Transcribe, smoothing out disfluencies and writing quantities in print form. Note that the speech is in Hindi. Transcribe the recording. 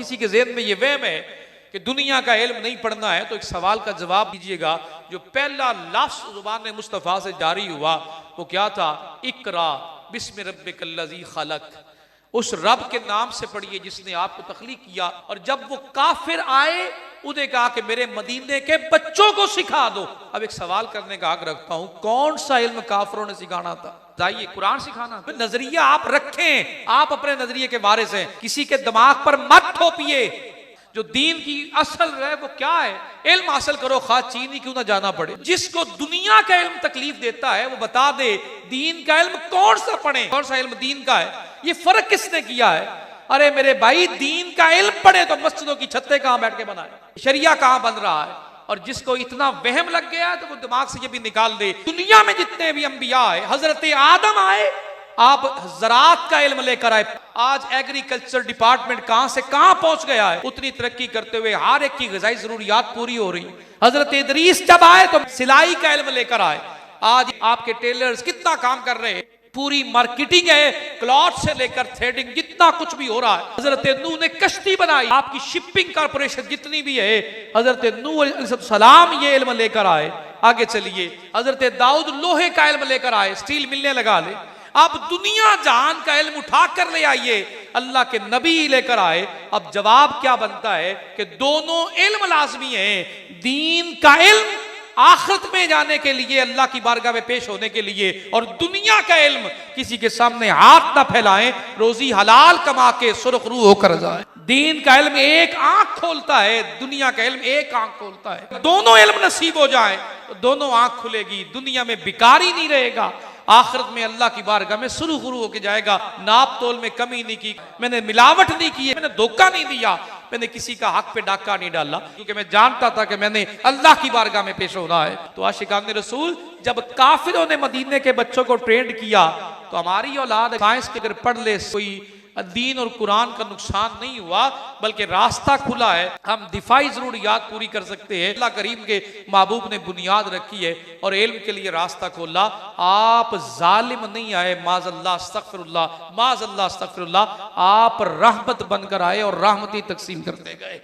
किसी के ज़हन में ये वहम है कि दुनिया का इल्म नहीं पढ़ना है, तो एक सवाल का जवाब दीजिएगा। जो पहला लफ्ज़ ज़ुबान मुस्तफ़ा से जारी हुआ वो क्या था? इकरा बिस्मि रब्बिकल्लज़ी खलक। उस रब के नाम से पढ़िए जिसने आपको तख्लीक किया। और जब वो काफिर आए उन्हें कहा कि मेरे मदीने के बच्चों को सिखा दो। अब एक सवाल करने का हक रखता हूं, कौन सा इल्म काफिरों ने सिखाना था? जाइए कुरान सिखाना। नजरिया आप रखें, आप अपने नजरिए के वारिस हैं, किसी के दिमाग पर मत थोपिए। जो दीन की असल है वो क्या है? इल्म हासिल करो, खा चीन ही क्यों ना जाना पड़े। जिसको दुनिया का इल्म तकलीफ देता है वो बता दे दीन का इल्म कौन सा पढ़े, कौन सा इल्म दीन का है। ये फर्क किसने किया है? अरे मेरे भाई, दीन का इल्म पढ़े तो मस्जिदों की छतें कहां बैठ के बनाए, शरिया कहां बन रहा है। और जिसको इतना वहम लग गया तो वो दिमाग से ये भी निकाल दे, दुनिया में जितने भी अंबिया है, हजरत आदम आए, आप ज़राअत का इल्म लेकर आए। आज एग्रीकल्चर डिपार्टमेंट कहां से कहां पहुंच गया है। उतनी तरक्की करते हुए हर एक की ग़िज़ाई ज़रूरियात पूरी हो रही। हजरत इदरीस जब आए तो सिलाई का इल्म लेकर आए। आज आपके टेलर्स कितना काम कर रहे हैं, पूरी मार्केटिंग है, क्लॉथ से लेकर थ्रेडिंग, जितना कुछ भी हो रहा है। हजरत नूह ने कश्ती बनाई, आपकी शिपिंग कॉर्पोरेशन जितनी भी है, हजरत नूह अलैहिस्सलाम ये इल्म लेकर आए। आगे चलिए, हजरत दाऊद लोहे का इल्म लेकर आए, स्टील मिलने लगा ले। अब दुनिया जहान का इल्म उठा कर ले आइए, अल्लाह के नबी लेकर आए। अब जवाब क्या बनता है कि दोनों इल्म लाजमी है। दीन का इल्म आखिरत में जाने के लिए, अल्लाह की बारगाह में पेश होने के लिए, और दुनिया का इल्म किसी के सामने हाथ ना फैलाएं, रोजी हलाल कमा के सुरखरू होकर जाए। दीन का इल्म एक आंख खोलता है, दुनिया का इल्म एक आंख खोलता है। दोनों इल्म नसीब हो जाए तो दोनों आंख खुलेगी, दुनिया में बिकारी नहीं रहेगा, आखिरत में अल्लाह की बारगाह में सुरखरू होकर जाएगा। नाप तोल में कमी नहीं की, मैंने मिलावट नहीं की है, मैंने धोखा नहीं दिया, मैंने किसी का हक पे डाका नहीं डाला, क्योंकि मैं जानता था कि मैंने अल्लाह की बारगाह में पेश होना है। तो आशिकान रसूल, जब काफिरों ने मदीने के बच्चों को ट्रेंड किया तो हमारी औलाद साइंस के अगर पढ़ ले, कोई दीन और कुरान का नुकसान नहीं हुआ, बल्कि रास्ता खुला है। हम दिफाई जरूरियात पूरी कर सकते हैं। अल्लाह करीम के महबूब ने बुनियाद रखी है और इल्म के लिए रास्ता खोला। आप जालिम नहीं आए, माज़अल्लाह अस्तगफिरुल्लाह, माज़अल्लाह अस्तगफिरुल्लाह, आप रहमत बनकर आए और रहमती तकसीम करते गए।